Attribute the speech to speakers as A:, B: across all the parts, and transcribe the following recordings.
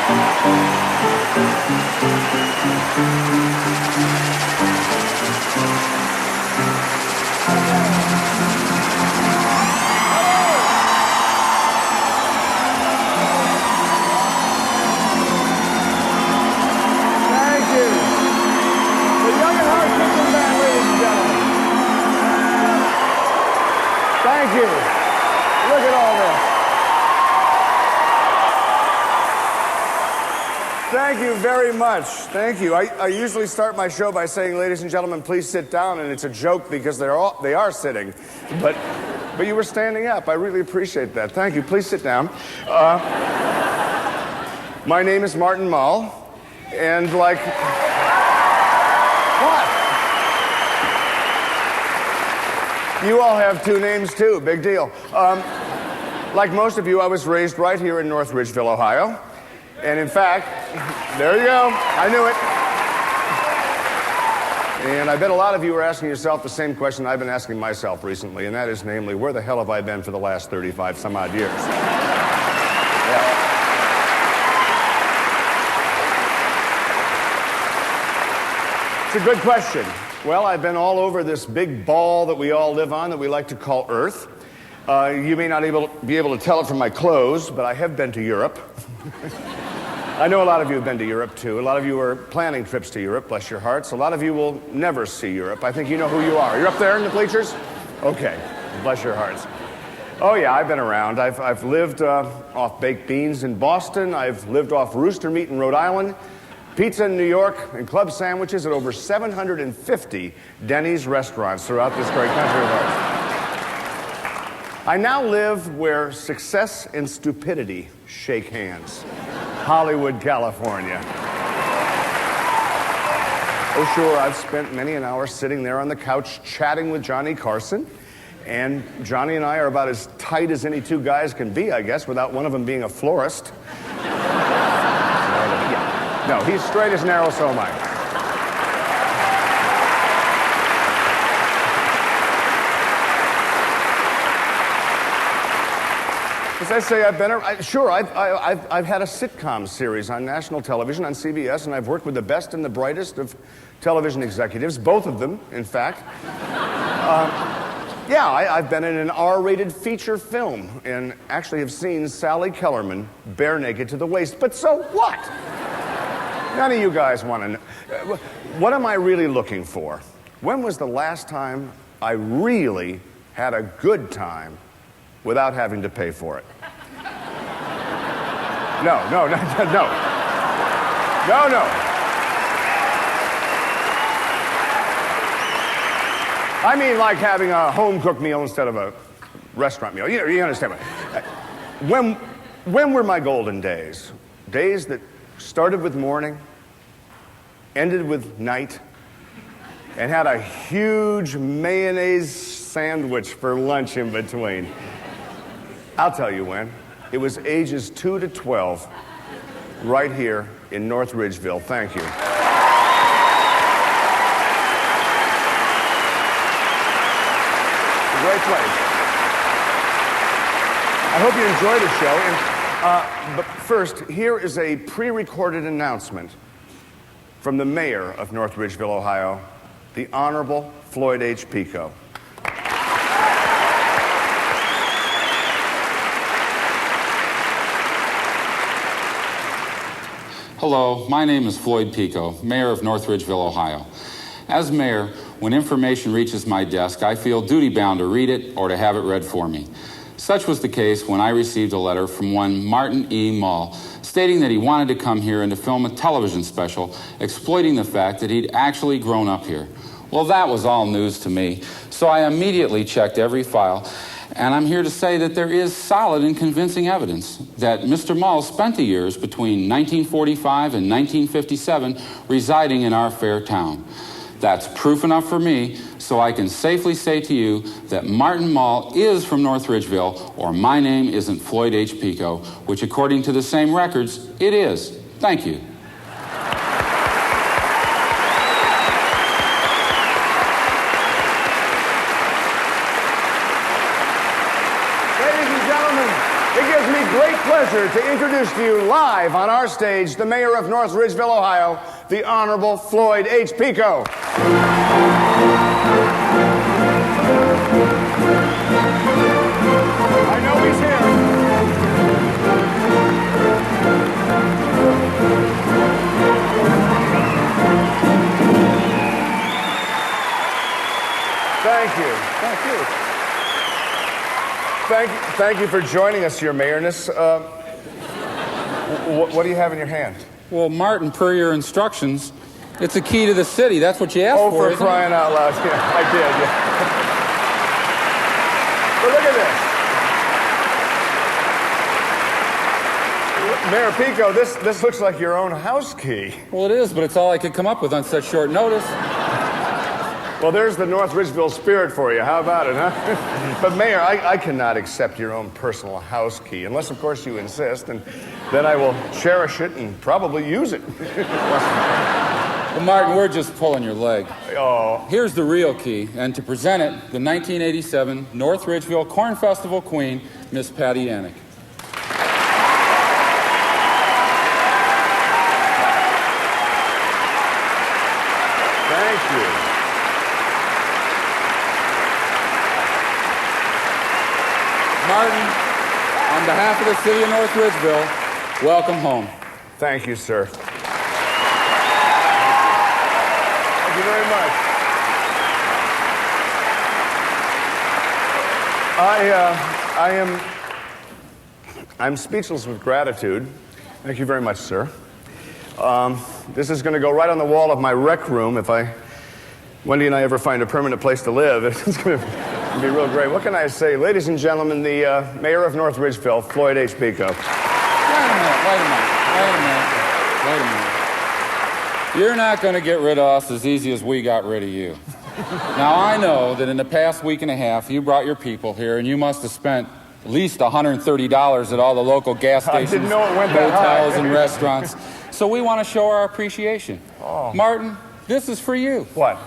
A: Thank you. Look at all this. Thank you very much. Thank you. I usually start my show by saying, ladies and gentlemen, please sit down, and it's a joke because they are sitting. But you were standing up. I really appreciate that. Thank you. Please sit down. My name is Martin Mull, and like... What? You all have two names, too. Big deal. Like most of you, I was raised right here in North Ridgeville, Ohio. And in fact, there you go. I knew it. And I bet a lot of you are asking yourself the same question I've been asking myself recently, and that is, namely, where the hell have I been for the last 35 some odd years? Yeah. It's a good question. Well, I've been all over this big ball that we all live on that we like to call Earth. You may not be able to tell it from my clothes, but I have been to Europe. I know a lot of you have been to Europe, too. A lot of you are planning trips to Europe, bless your hearts. A lot of you will never see Europe. I think you know who you are. You're up there in the bleachers? Okay, bless your hearts. Oh, yeah, I've been around. I've lived off baked beans in Boston. I've lived off rooster meat in Rhode Island. Pizza in New York, and club sandwiches at over 750 Denny's restaurants throughout this great country of ours. I now live where success and stupidity shake hands. Hollywood, California. Oh, sure, I've spent many an hour sitting there on the couch chatting with Johnny Carson. And Johnny and I are about as tight as any two guys can be, I guess, without one of them being a florist. No, he's straight as narrow, so am I. As I say, I've had a sitcom series on national television, on CBS, and I've worked with the best and the brightest of television executives, both of them, in fact. I've been in an R-rated feature film, and actually have seen Sally Kellerman bare naked to the waist. But so what? None of you guys want to know. What am I really looking for? When was the last time I really had a good time without having to pay for it? No. I mean like having a home-cooked meal instead of a restaurant meal. You understand. When were my golden days? Days that started with morning, ended with night, and had a huge mayonnaise sandwich for lunch in between. I'll tell you when. It was ages 2 to 12, right here in North Ridgeville. Thank you. It's a great place. I hope you enjoy the show. But first, here is a pre-recorded announcement from the mayor of North Ridgeville, Ohio, the Honorable Floyd H. Pico.
B: Hello, my name is Floyd Pico, mayor of North Ridgeville, Ohio. As mayor, when information reaches my desk, I feel duty-bound to read it or to have it read for me. Such was the case when I received a letter from one Martin E. Mull stating that he wanted to come here and to film a television special exploiting the fact that he'd actually grown up here. Well, that was all news to me, so I immediately checked every file, and I'm here to say that there is solid and convincing evidence that Mr. Mull spent the years between 1945 and 1957 residing in our fair town. That's proof enough for me, so I can safely say to you that Martin Mull is from North Ridgeville, or my name isn't Floyd H. Pico, which according to the same records, it is. Thank you.
A: Ladies and gentlemen, it gives me great pleasure to introduce to you live on our stage the mayor of North Ridgeville, Ohio, the Honorable Floyd H. Pico. I know he's here. Thank you. Thank you. Thank you for joining us, Your Mayorness. What do you have in your hand?
B: Well, Martin, per your instructions, it's a key to the city. That's what you asked
A: Oh,
B: for,
A: for crying out loud. Yeah, I did, yeah. But look at this. Mayor Pico, this looks like your own house key.
B: Well, it is, but it's all I could come up with on such short notice.
A: Well, there's the North Ridgeville spirit for you. How about it, huh? But, Mayor, I cannot accept your own personal house key, unless, of course, you insist, and then I will cherish it and probably use it.
B: Well, Martin, we're just pulling your leg.
A: Oh.
B: Here's the real key, and to present it, the 1987 North Ridgeville Corn Festival Queen, Miss Patty Yannick.
A: Thank you.
B: Martin, on behalf of the city of North Ridgeville, welcome home.
A: Thank you, sir. Thank you very much. I'm speechless with gratitude. Thank you very much, sir. This is going to go right on the wall of my rec room if Wendy and I ever find a permanent place to live. It's going to be real great. What can I say? Ladies and gentlemen, the mayor of North Ridgeville, Floyd H. Pico.
B: Wait a minute. You're not going to get rid of us as easy as we got rid of you. Now, I know that in the past week and a half, you brought your people here, and you must have spent at least $130 at all the local gas stations,
A: I didn't know it went that
B: hotels,
A: high.
B: and restaurants. So we want to show our appreciation.
A: Oh.
B: Martin, this is for you.
A: What?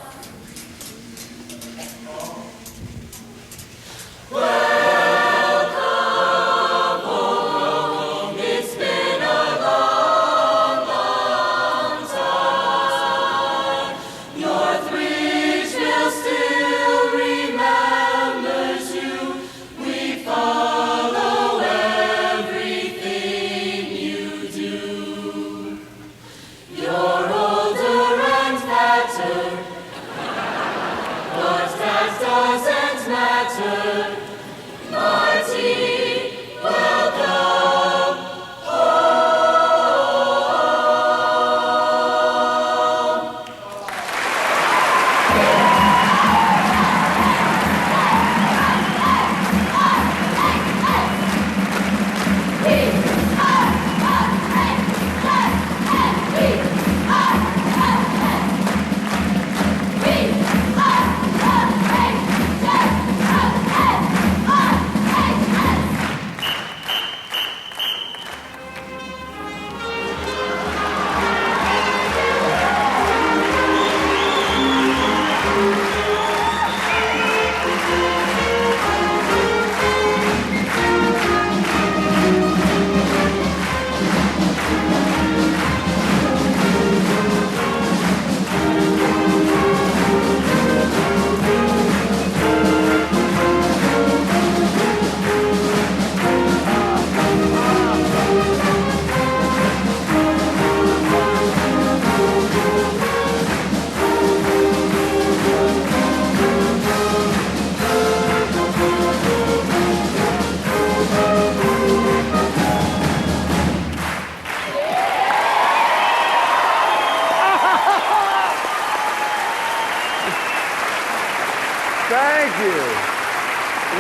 A: Thank you.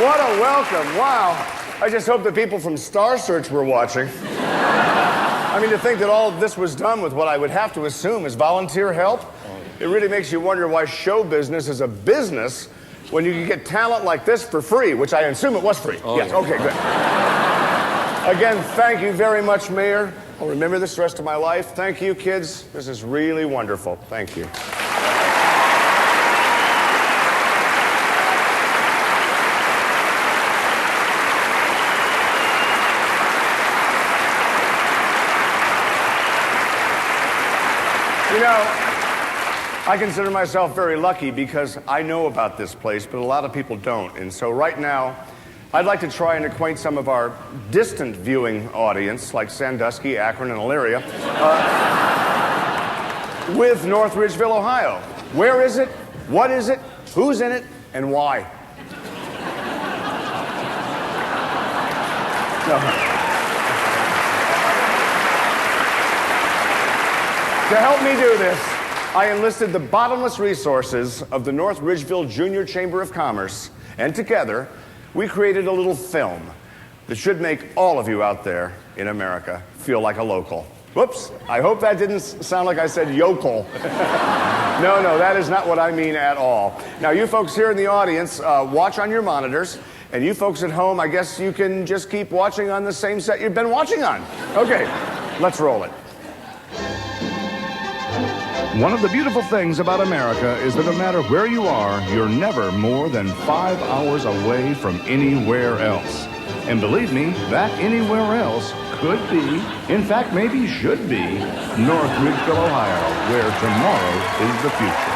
A: What a welcome. Wow. I just hope the people from Star Search were watching. I mean, to think that all of this was done with what I would have to assume is volunteer help, it really makes you wonder why show business is a business when you can get talent like this for free, which I assume it was free.
B: Oh,
A: yes,
B: yeah.
A: okay, good. Again, thank you very much, Mayor. I'll remember this the rest of my life. Thank you, kids. This is really wonderful. Thank you. You know, I consider myself very lucky because I know about this place, but a lot of people don't. And so right now, I'd like to try and acquaint some of our distant viewing audience, like Sandusky, Akron, and Elyria, with North Ridgeville, Ohio. Where is it? What is it? Who's in it? And why? No. To help me do this, I enlisted the bottomless resources of the North Ridgeville Junior Chamber of Commerce, and together, we created a little film that should make all of you out there in America feel like a local. Whoops, I hope that didn't sound like I said yokel. No, that is not what I mean at all. Now, you folks here in the audience, watch on your monitors, and you folks at home, I guess you can just keep watching on the same set you've been watching on. Okay, let's roll it. One of the beautiful things about America is that no matter where you are, you're never more than 5 hours away from anywhere else. And believe me, that anywhere else could be, in fact, maybe should be, North Ridgeville, Ohio, where tomorrow is the future.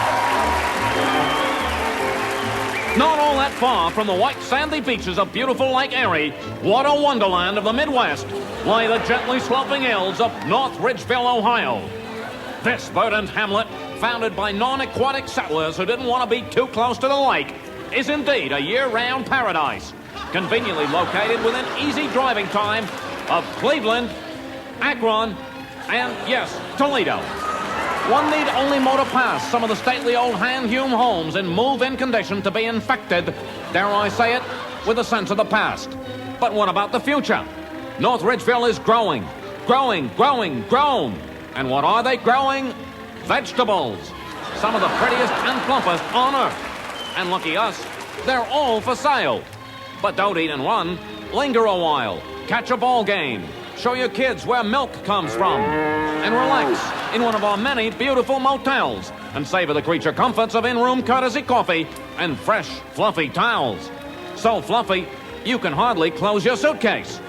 C: Not all that far from the white sandy beaches of beautiful Lake Erie, what a wonderland of the Midwest, lie the gently sloping hills of North Ridgeville, Ohio. This verdant hamlet, founded by non-aquatic settlers who didn't want to be too close to the lake, is indeed a year-round paradise, conveniently located within easy driving time of Cleveland, Akron, and, yes, Toledo. One need only motor past some of the stately old hand-hewn homes in move-in condition to be infected, dare I say it, with a sense of the past. But what about the future? North Ridgeville is growing. And what are they growing? Vegetables. Some of the prettiest and plumpest on earth. And lucky us, they're all for sale. But don't eat and run. Linger a while. Catch a ball game. Show your kids where milk comes from. And relax in one of our many beautiful motels. And savor the creature comforts of in-room courtesy coffee and fresh, fluffy towels. So fluffy, you can hardly close your suitcase.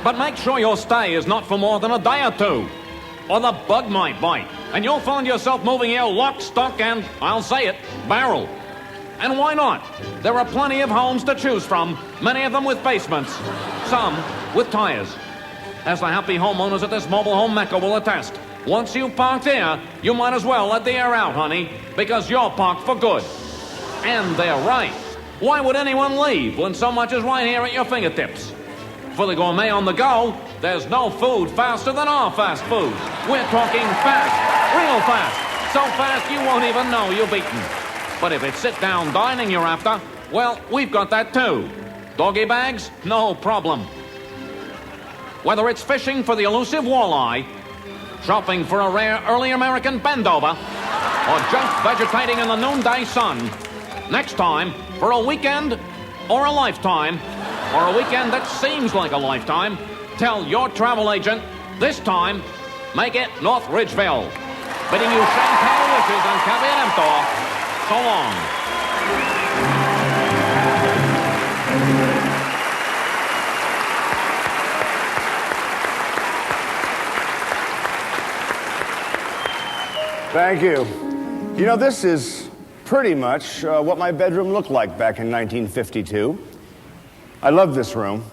C: But make sure your stay is not for more than a day or two, or the bug might bite, and you'll find yourself moving here lock, stock, and, I'll say it, barrel. And why not? There are plenty of homes to choose from, many of them with basements, some with tires. As the happy homeowners at this mobile home mecca will attest, once you've parked here, you might as well let the air out, honey, because you're parked for good. And they're right. Why would anyone leave when so much is right here at your fingertips? For the gourmet on the go, there's no food faster than our fast food. We're talking fast, real fast. So fast you won't even know you've eaten. But if it's sit-down dining you're after, well, we've got that too. Doggy bags? No problem. Whether it's fishing for the elusive walleye, shopping for a rare early American bend-over, or just vegetating in the noonday sun, next time, for a weekend or a lifetime, or a weekend that seems like a lifetime, tell your travel agent, this time, make it North Ridgeville. Bidding you champagne wishes and caveat emptor, so long.
A: Thank you. You know, this is pretty much what my bedroom looked like back in 1952. I love this room.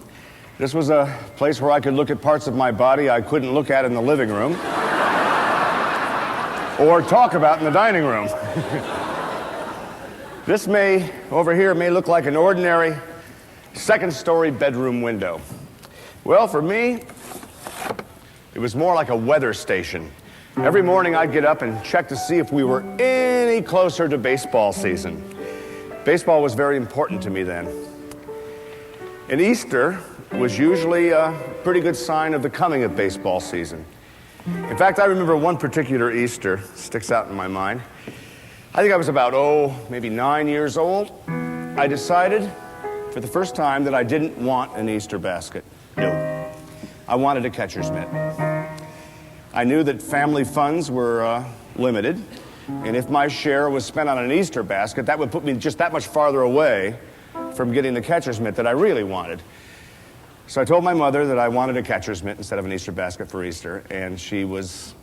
A: This was a place where I could look at parts of my body I couldn't look at in the living room or talk about in the dining room. This over here may look like an ordinary second-story bedroom window. Well, for me, it was more like a weather station. Every morning I'd get up and check to see if we were any closer to baseball season. Baseball was very important to me then. And Easter was usually a pretty good sign of the coming of baseball season. In fact, I remember one particular Easter, sticks out in my mind. I think I was about, maybe 9 years old. I decided for the first time that I didn't want an Easter basket. No. I wanted a catcher's mitt. I knew that family funds were limited, and if my share was spent on an Easter basket, that would put me just that much farther away from getting the catcher's mitt that I really wanted. So I told my mother that I wanted a catcher's mitt instead of an Easter basket for Easter, and she was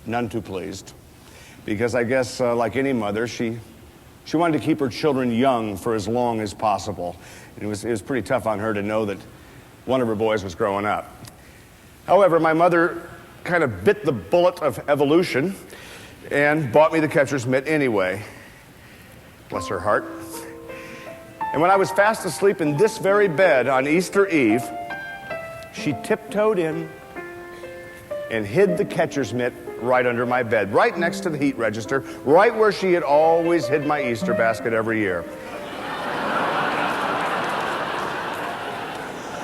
A: none too pleased. Because I guess, like any mother, she wanted to keep her children young for as long as possible. And it was pretty tough on her to know that one of her boys was growing up. However, my mother kind of bit the bullet of evolution and bought me the catcher's mitt anyway. Bless her heart. And when I was fast asleep in this very bed on Easter Eve, she tiptoed in and hid the catcher's mitt right under my bed, right next to the heat register, right where she had always hid my Easter basket every year.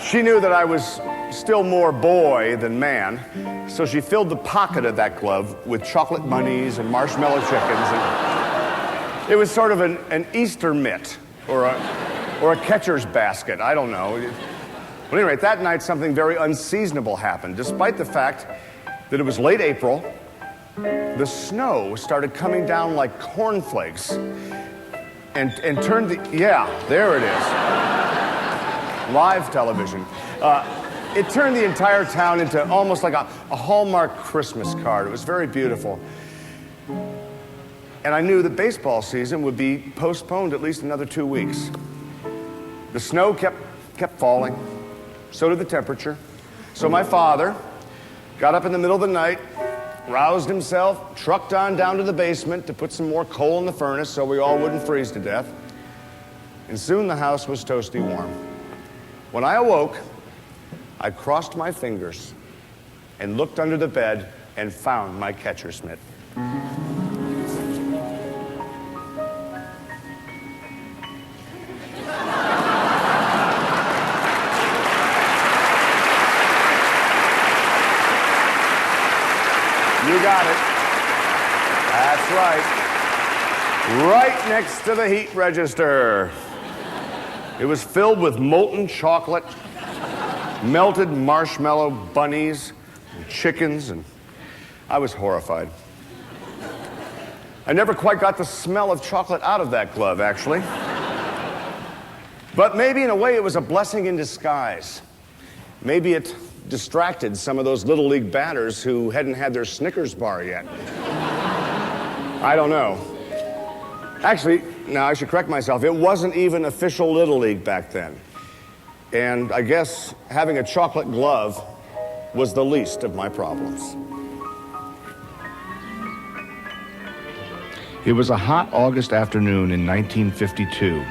A: She knew that I was still more boy than man, so she filled the pocket of that glove with chocolate bunnies and marshmallow chickens. And it was sort of an Easter mitt or a catcher's basket. I don't know. But anyway, that night something very unseasonable happened. Despite the fact that it was late April, the snow started coming down like cornflakes and turned the... Yeah, there it is. Live television. It turned the entire town into almost like a Hallmark Christmas card. It was very beautiful. And I knew that baseball season would be postponed at least another 2 weeks. The snow kept falling. So did the temperature. So my father got up in the middle of the night, roused himself, trucked on down to the basement to put some more coal in the furnace so we all wouldn't freeze to death. And soon the house was toasty warm. When I awoke, I crossed my fingers and looked under the bed and found my catcher's mitt. You got it. That's right. Right next to the heat register. It was filled with molten chocolate, melted marshmallow bunnies, and chickens, and I was horrified. I never quite got the smell of chocolate out of that glove, actually. But maybe in a way it was a blessing in disguise. Maybe it distracted some of those Little League batters who hadn't had their Snickers bar yet. I don't know. Actually, now I should correct myself. It wasn't even official Little League back then. And I guess having a chocolate glove was the least of my problems.
D: It was a hot August afternoon in 1952.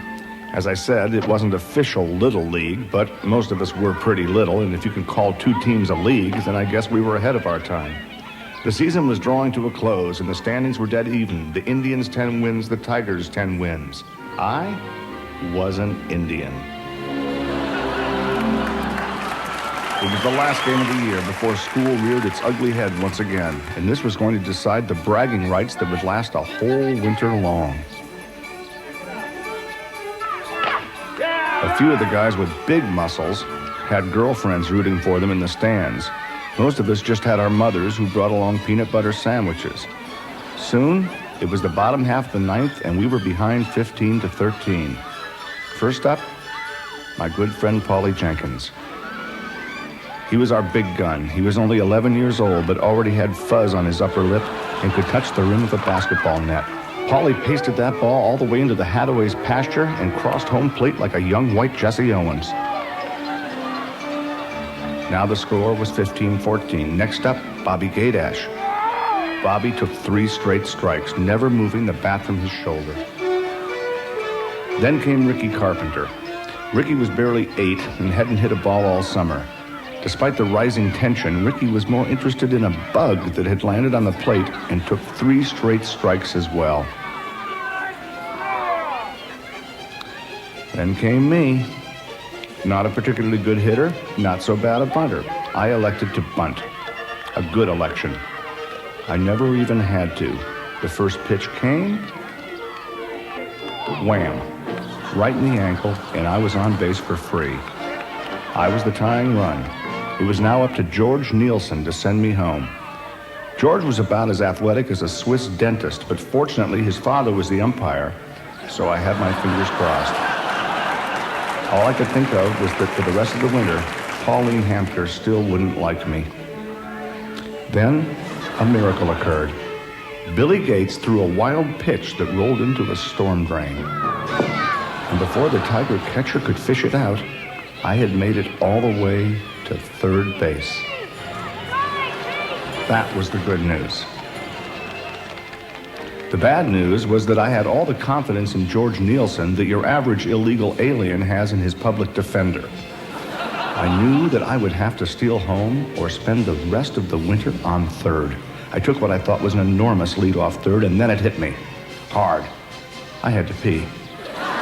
D: As I said, it wasn't official Little League, but most of us were pretty little, and if you can call two teams a league, then I guess we were ahead of our time. The season was drawing to a close, and the standings were dead even. The Indians 10 wins, the Tigers 10 wins. I was an Indian. It was the last game of the year before school reared its ugly head once again, and this was going to decide the bragging rights that would last a whole winter long. A few of the guys with big muscles had girlfriends rooting for them in the stands. Most of us just had our mothers who brought along peanut butter sandwiches. Soon, it was the bottom half of the ninth, and we were behind 15-13. First up, my good friend Paulie Jenkins. He was our big gun. He was only 11 years old, but already had fuzz on his upper lip and could touch the rim of a basketball net. Paulie pasted that ball all the way into the Hathaway's pasture and crossed home plate like a young white Jesse Owens. Now the score was 15-14. Next up, Bobby Gaydash. Bobby took 3 straight strikes, never moving the bat from his shoulder. Then came Ricky Carpenter. Ricky was barely 8 and hadn't hit a ball all summer. Despite the rising tension, Ricky was more interested in a bug that had landed on the plate and took 3 straight strikes as well. Then came me. Not a particularly good hitter, not so bad a bunter. I elected to bunt. A good election. I never even had to. The first pitch came, wham, right in the ankle, and I was on base for free. I was the tying run. It was now up to George Nielsen to send me home. George was about as athletic as a Swiss dentist, but fortunately his father was the umpire, so I had my fingers crossed. All I could think of was that for the rest of the winter, Pauline Hamker still wouldn't like me. Then, a miracle occurred. Billy Gates threw a wild pitch that rolled into a storm drain. And before the Tiger catcher could fish it out, I had made it all the way to third base. That was the good news. The bad news was that I had all the confidence in George Nielsen that your average illegal alien has in his public defender. I knew that I would have to steal home or spend the rest of the winter on third. I took what I thought was an enormous lead off third, and then it hit me. Hard. I had to pee.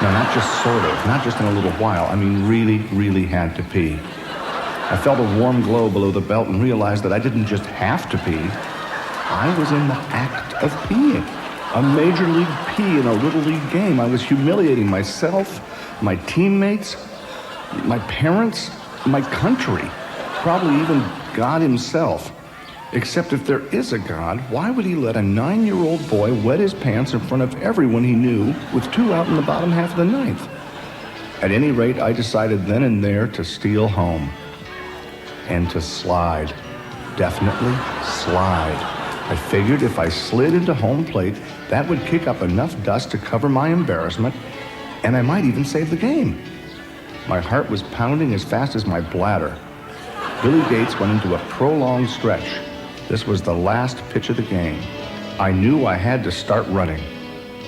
D: No, not just sort of, not just in a little while. I mean, really, really had to pee. I felt a warm glow below the belt and realized that I didn't just have to pee. I was in the act of peeing. A major league pee in a little league game. I was humiliating myself, my teammates, my parents, my country, probably even God himself. Except if there is a God, why would he let a 9-year-old boy wet his pants in front of everyone he knew with 2 out in the bottom half of the ninth? At any rate, I decided then and there to steal home and to slide. Definitely slide. I figured if I slid into home plate, that would kick up enough dust to cover my embarrassment, and I might even save the game. My heart was pounding as fast as my bladder. Billy Gates went into a prolonged stretch. This was the last pitch of the game. I knew I had to start running.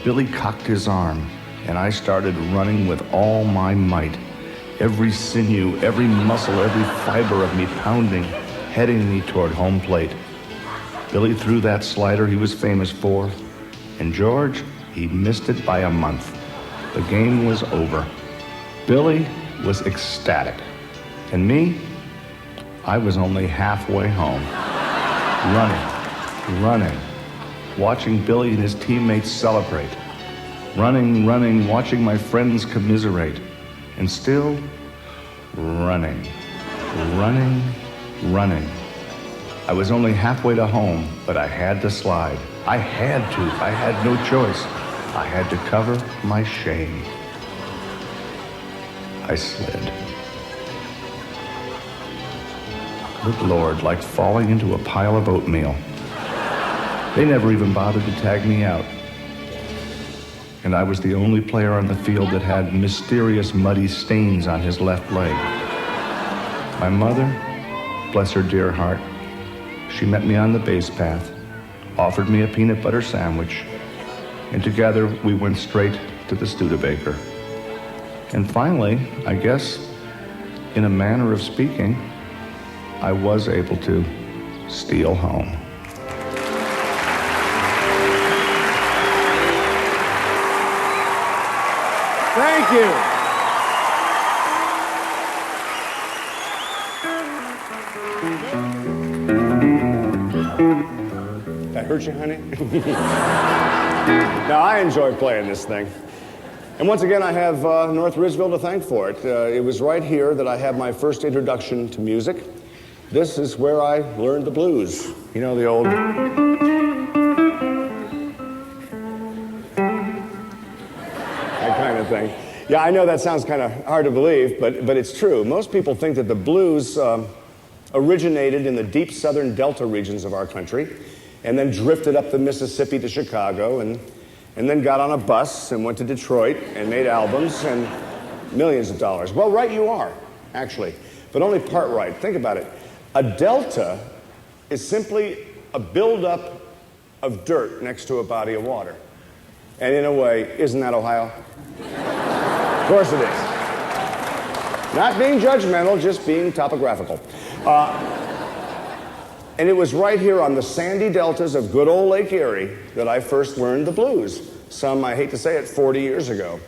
D: Billy cocked his arm, and I started running with all my might. Every sinew, every muscle, every fiber of me pounding, heading me toward home plate. Billy threw that slider he was famous for, and George, he missed it by a month. The game was over. Billy was ecstatic, and me, I was only halfway home. Running, watching Billy and his teammates celebrate. Running, watching my friends commiserate. And still running. I was only halfway to home, but I had to slide. I had no choice. I had to cover my shame. I slid. Good Lord, like falling into a pile of oatmeal. They never even bothered to tag me out. And I was the only player on the field that had mysterious muddy stains on his left leg. My mother, bless her dear heart, she met me on the base path, offered me a peanut butter sandwich, and together we went straight to the Studebaker. And finally, I guess, in a manner of speaking, I was able to steal home.
A: Thank you. Did I hurt you, honey? Now, I enjoy playing this thing. And once again, I have North Ridgeville to thank for it. It was right here that I had my first introduction to music. This is where I learned the blues. You know, the old... that kind of thing. Yeah, I know that sounds kind of hard to believe, but it's true. Most people think that the blues originated in the deep southern delta regions of our country and then drifted up the Mississippi to Chicago and then got on a bus and went to Detroit and made albums and millions of dollars. Well, right you are, actually, but only part right. Think about it. A delta is simply a buildup of dirt next to a body of water. And in a way, isn't that Ohio? Of course it is. Not being judgmental, just being topographical. And it was right here on the sandy deltas of good old Lake Erie that I first learned the blues. Some, I hate to say it, 40 years ago.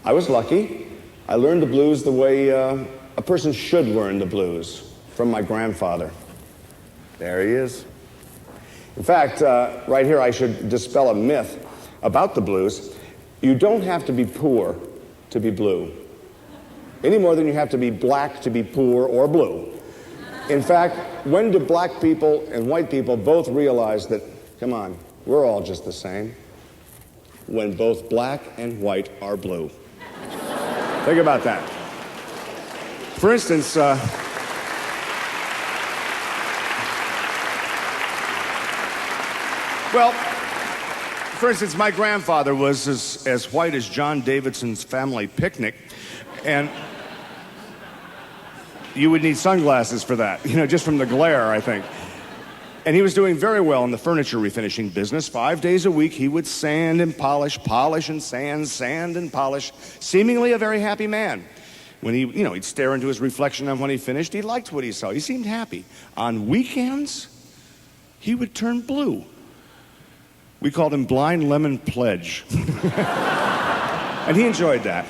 A: I was lucky. I learned the blues the way a person should learn the blues, from my grandfather. There he is. In fact, right here I should dispel a myth about the blues. You don't have to be poor to be blue, any more than you have to be black to be poor or blue. In fact, when do black people and white people both realize that, come on, we're all just the same? When both black and white are blue. Think about that. For instance, Well, for instance, my grandfather was as white as John Davidson's family picnic, and you would need sunglasses for that, just from the glare, I think. And he was doing very well in the furniture refinishing business. 5 days a week, he would sand and polish, polish and sand, sand and polish, seemingly a very happy man. When he'd stare into his reflection and when he finished, he liked what he saw. He seemed happy. On weekends, he would turn blue. We called him Blind Lemon Pledge. And he enjoyed that.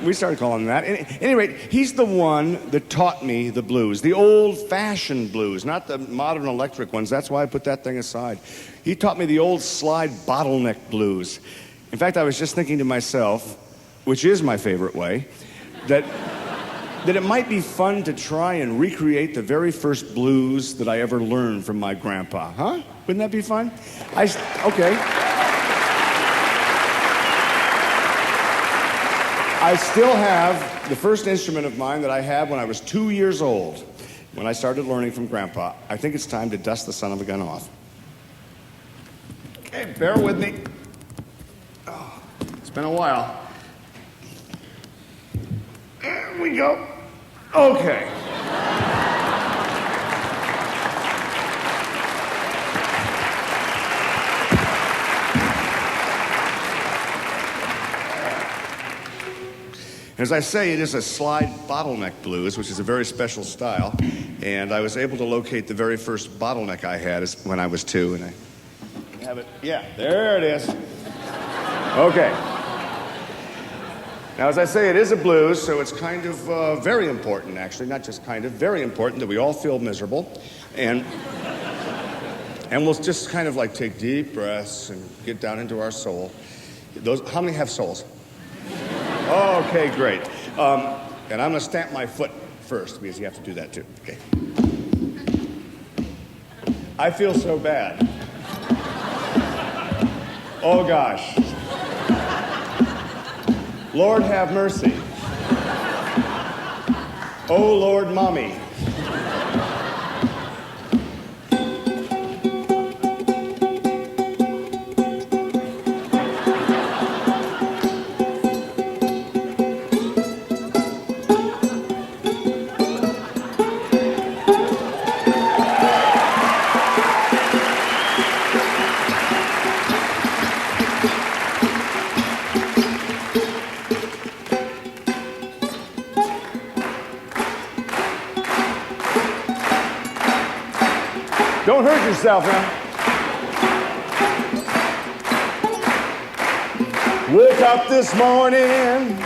A: We started calling him that. At any rate, he's the one that taught me the blues, the old-fashioned blues, not the modern electric ones. That's why I put that thing aside. He taught me the old slide bottleneck blues. In fact, I was just thinking to myself, which is my favorite way, that it might be fun to try and recreate the very first blues that I ever learned from my grandpa. Huh? Wouldn't that be fun? Okay. I still have the first instrument of mine that I had when I was 2 years old, when I started learning from Grandpa. I think it's time to dust the son of a gun off. Okay, bear with me. Oh, it's been a while. There we go. Okay. As I say, it is a slide bottleneck blues, which is a very special style. And I was able to locate the very first bottleneck I had when I was 2. And I have it. Yeah, there it is. Okay. Now, as I say, it is a blues, so it's kind of very important, actually. Not just kind of, very important that we all feel miserable. And we'll just kind of like take deep breaths and get down into our soul. How many have souls? Okay, great. And I'm going to stamp my foot first, because you have to do that too. Okay. I feel so bad. Oh, gosh. Lord, have mercy. Oh, Lord, Mommy. Don't hurt yourself now. Woke up this morning,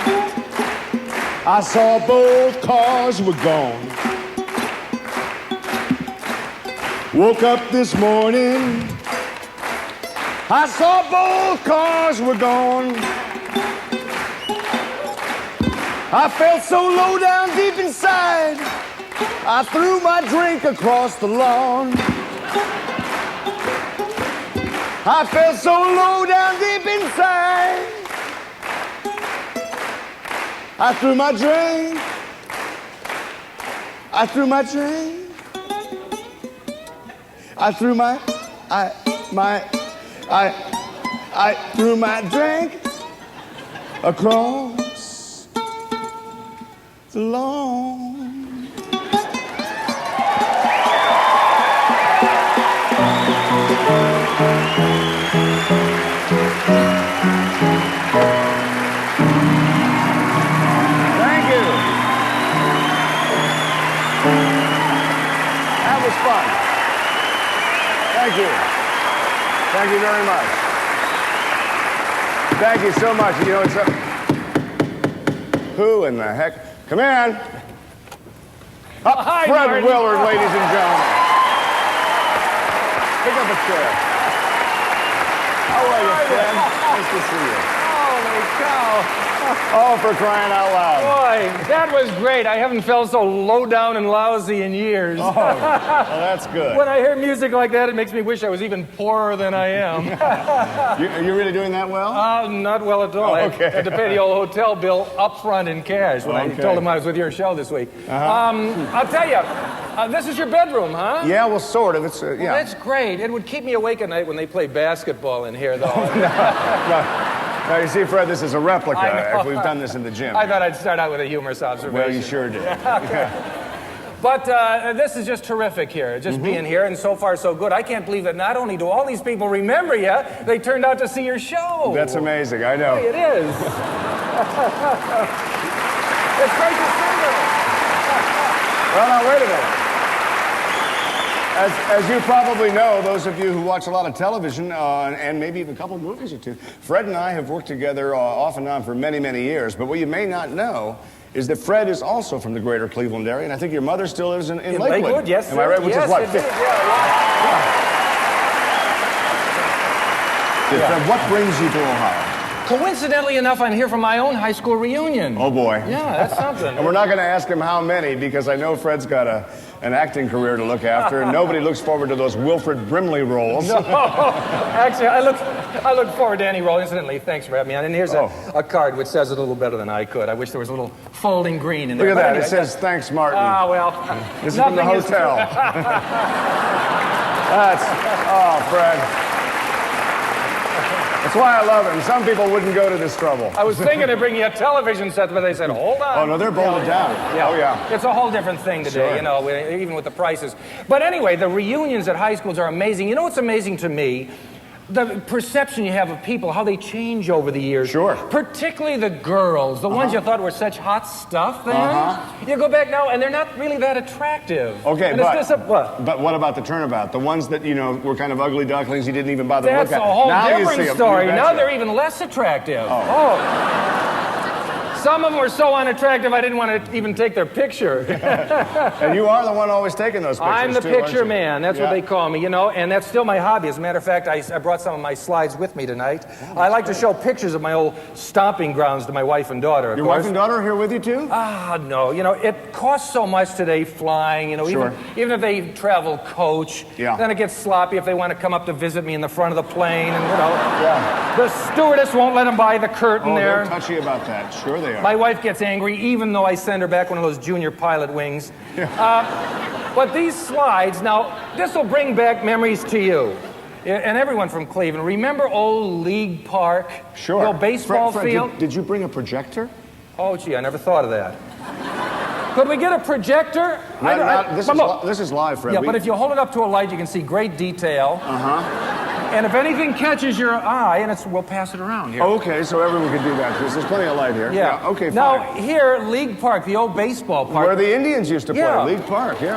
A: I saw both cars were gone. Woke up this morning, I saw both cars were gone. I felt so low down deep inside, I threw my drink across the lawn. I felt so low down deep inside, I threw my drink, I threw my drink, I threw my drink across the lawn. Thank you. That was fun. Thank you. Thank you very much. Thank you so much. You know, it's who in the heck? Come in. Hi, Fred Martin. Willard, ladies and gentlemen. Pick up a chair. How are you, Fred? Nice to see you.
E: Oh, cow.
A: Oh, for crying out loud.
E: Boy, that was great. I haven't felt so low down and lousy in years.
A: Oh, well, that's good.
E: When I hear music like that, it makes me wish I was even poorer than I am.
A: Are you really doing that well?
E: Not well at all.
A: Oh, okay.
E: I had to pay the old hotel bill up front in cash when I told them I was with your show this week. I'll tell you, this is your bedroom, huh?
A: Yeah, well, sort of. It's, yeah.
E: Well, that's great. It would keep me awake at night when they play basketball in here, though.
A: Now, you see, Fred, this is a replica.
E: I know.
A: We've done this in the gym.
E: I thought I'd start out with a humorous observation.
A: Well, you sure did.
E: But this is just terrific here, just being here, and so far so good. I can't believe that not only do all these people remember you, they turned out to see your show.
A: That's amazing, I know.
E: Hey, it is. It's great to see you.
A: Well, now, wait a minute. As you probably know, those of you who watch a lot of television, and maybe even a couple of movies or two, Fred and I have worked together off and on for many, many years. But what you may not know is that Fred is also from the greater Cleveland area, and I think your mother still lives in Lakewood.
E: Lakewood, yes,
A: Am I right? Which
E: yes,
A: is what?
E: indeed,
A: Fred, what brings you to Ohio?
E: Coincidentally enough, I'm here for my own high school reunion.
A: Oh, boy.
E: Yeah, that's something.
A: And we're not going to ask him how many, because I know Fred's got an acting career to look after, and nobody looks forward to those Wilfred Brimley roles.
E: No, actually, I look forward to any role. Incidentally, thanks for having me on. And here's a card which says it a little better than I could. I wish there was a little folding green in there.
A: Look at
E: But
A: that.
E: anyway,
A: It says, thanks, Martin.
E: Ah, well.
A: This is from the
E: nothing
A: hotel. Oh, Fred. That's why I love him. Some people wouldn't go to this trouble.
E: I was thinking of bringing a television set, but they said, hold on.
A: Oh, no, they're bolted down.
E: Yeah.
A: Oh, yeah.
E: It's a whole different thing today,
A: Sure.
E: you know, even with the prices. But anyway, the reunions at high schools are amazing. You know what's amazing to me? The perception you have of people, how they change over the years.
A: Sure.
E: Particularly the girls, the ones you thought were such hot stuff then. You go back now, and they're not really that attractive.
A: Okay,
E: and it's just what?
A: But what about the turnabout? The ones that, you know, were kind of ugly ducklings you didn't even bother
E: That's
A: to
E: a
A: look at.
E: whole
A: Now you
E: different
A: see 'em.
E: story.
A: You
E: Now
A: betcha.
E: they're even less attractive. Some of them were so unattractive I didn't want to even take their picture.
A: And you are the one always taking those pictures,
E: I'm the
A: too, aren't
E: picture
A: you?
E: man. That's what they call me, you know, and that's still my hobby. As a matter of fact, I brought some of my slides with me tonight. I like to show pictures of my old stomping grounds to my wife and daughter, of
A: Your
E: course.
A: wife and daughter are here with you, too?
E: No. You know, it costs so much today flying, you know,
A: Sure.
E: even if they travel coach,
A: Yeah.
E: then it gets sloppy if they want to come up to visit me in the front of the plane, and, you know,
A: Yeah.
E: the stewardess won't let them by the curtain
A: Oh,
E: there.
A: they're touchy about that. Sure they are.
E: My wife gets angry, even though I send her back one of those junior pilot wings. But these slides, now, this will bring back memories to you. And everyone from Cleveland. Remember old League Park?
A: Sure.
E: The old baseball
A: Fred,
E: field?
A: Did you bring a projector?
E: Oh, gee, I never thought of that. Could we get a projector?
A: This is live, Fred.
E: Yeah, but if you hold it up to a light, you can see great detail. And if anything catches your eye, and we'll pass it around here.
A: Okay, so everyone can do that, because there's plenty of light here.
E: Yeah.
A: Okay, fine.
E: Now, here, League Park, the old baseball park.
A: Where the Indians used to play,
E: Yeah.
A: League Park, yeah.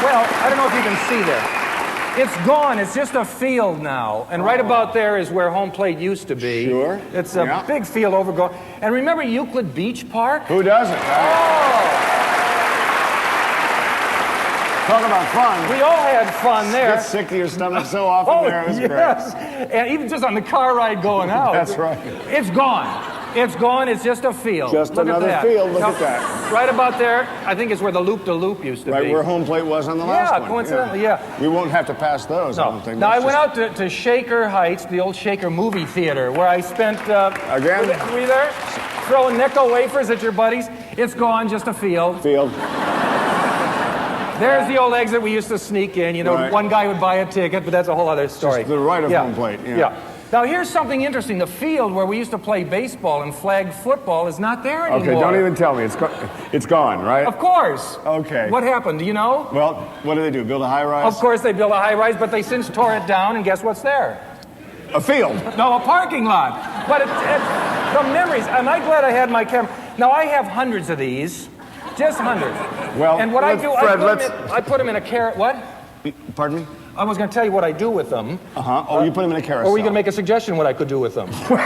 E: Well, I don't know if you can see there. It's gone. It's just a field now. And right about there is where home plate used to be.
A: Sure.
E: It's a big field overgrown. And remember Euclid Beach Park?
A: Who doesn't? Talk about fun.
E: We all had fun there.
A: Get sick to your stomach so often there. It was
E: yes. And even just on the car ride going out.
A: That's right.
E: It's gone. It's gone. It's just a field.
A: Just
E: Look
A: another
E: at that.
A: field. Look
E: Now,
A: at that.
E: Right about there, I think is where the loop-de-loop used to
A: Right
E: be.
A: where home plate was on the last one.
E: Yeah, coincidentally, yeah.
A: We won't have to pass those, I
E: No.
A: don't think.
E: Now, I
A: That's
E: went
A: just-
E: out to Shaker Heights, the old Shaker movie theater, where I spent...
A: Again?
E: Were you there? Throwing nickel wafers at your buddies. It's gone, just a field. There's the old exit we used to sneak in. You know,
A: Right.
E: one guy would buy a ticket, but that's a whole other story.
A: Just the right of home plate, yeah.
E: Now, here's something interesting. The field where we used to play baseball and flag football is not there anymore.
A: Okay, don't even tell me. It's gone, right?
E: Of course.
A: Okay.
E: What happened? Do you know?
A: Well, what do they do? Build a high rise?
E: Of course, they built a high-rise, but they since tore it down, and guess what's there?
A: A field.
E: No, a parking lot. But the memories. Am I glad I had my camera? Now, I have hundreds of these. Just hundreds.
A: Well,
E: and what I do,
A: Fred,
E: I put them in a carrot. What?
A: Pardon me?
E: I was going to tell you what I do with them.
A: Uh-huh. Oh, you put them in a carousel.
E: Or were you going to make a suggestion what I could do with them?
A: Well,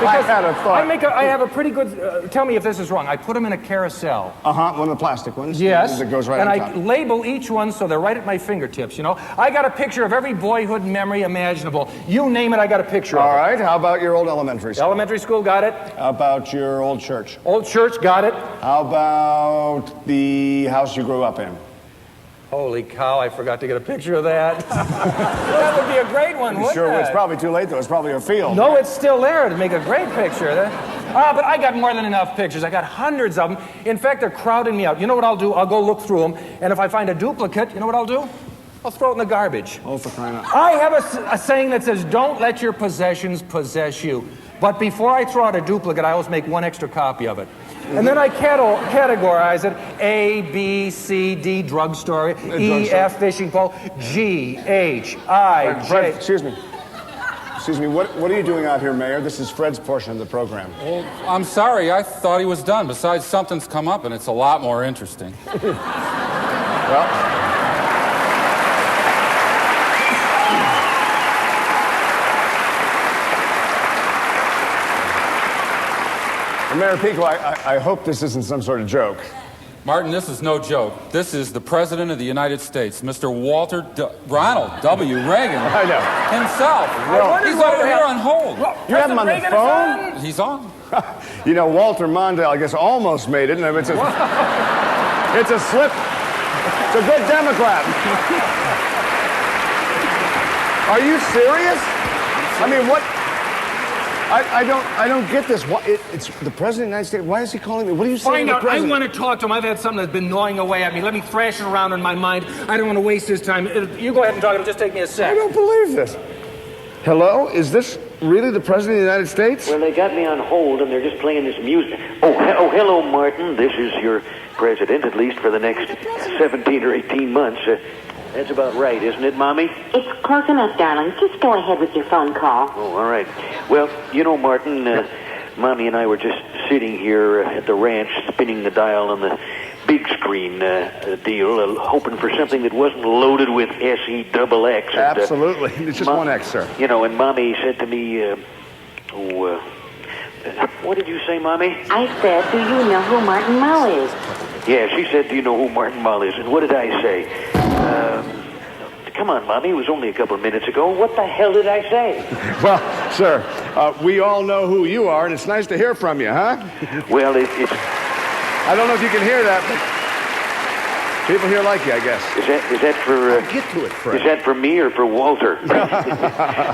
A: I had a thought.
E: I have a pretty good... tell me if this is wrong. I put them in a carousel.
A: Uh-huh, one of the plastic ones.
E: Yes.
A: That goes right
E: and
A: on
E: I
A: top.
E: label each one so they're right at my fingertips, you know? I got a picture of every boyhood memory imaginable. You name it, I got a picture of it.
A: All right, how about your old elementary school?
E: Elementary school, got it.
A: How about your old church?
E: Old church, got it.
A: How about the house you grew up in?
E: Holy cow, I forgot to get a picture of that. That would be a great one, wouldn't
A: Sure,
E: it?
A: it's probably too late, though. It's probably a field.
E: No, it's still there to make a great picture. But I got more than enough pictures. I got hundreds of them. In fact, they're crowding me out. You know what I'll do? I'll go look through them, and if I find a duplicate, you know what I'll do? I'll throw it in the garbage.
A: Oh, for crying out.
E: I have a saying that says, don't let your possessions possess you. But before I throw out a duplicate, I always make one extra copy of it. And then I categorize it: A, B, C, D, drugstore, E, F, fishing pole, G, H, I,
A: Fred,
E: J.
A: excuse me. Excuse me, what are you doing out here, Mayor? This is Fred's portion of the program.
B: Well, I'm sorry. I thought he was done. Besides, something's come up, and it's a lot more interesting.
A: Well... Mayor Pico, I hope this isn't some sort of joke.
B: Martin, this is no joke. This is the President of the United States, Mr. Ronald W. Reagan.
A: I know.
B: Himself.
A: Well,
B: he's over here on hold.
A: You have him on the phone?
B: He's on.
A: You know, Walter Mondale, I guess, almost made it. And it's a, it's a slip. It's a good Democrat. Are you serious? I mean, what? I don't get this. It's the President of the United States. Why is he calling me? What are you saying?
E: Find out.
A: To the
E: I
A: President?
E: want to talk to him. I've had something that's been gnawing away at me. Let me thrash it around in my mind. I don't want to waste his time. You go ahead and talk. It'll just take me a sec.
A: I don't believe this. Hello? Is this really the President of the United States?
F: Well, they got me on hold, and they're just playing this music. Oh, hello, Martin. This is your president, at least for the next 17 or 18 months. That's about right, isn't it, Mommy?
G: It's close enough, darling. Just go ahead with your phone call.
F: Oh, all right. Well, you know, Martin, Mommy and I were just sitting here at the ranch, spinning the dial on the big screen deal, hoping for something that wasn't loaded with SEXX.
A: Absolutely. It's just one X, sir.
F: You know, and Mommy said to me, what did you say, Mommy?
G: I said, do you know who Martin Mull is?
F: Yeah, she said, do you know who Martin Mull is? And what did I say? Come on, Mommy, it was only a couple of minutes ago. What the hell did I say?
A: Well, sir, we all know who you are, and it's nice to hear from you, huh?
F: Well, it's...
A: I don't know if you can hear that, but people here like you, I guess.
F: Is that for...
A: Get to it, Fred.
F: Is that for me or for Walter?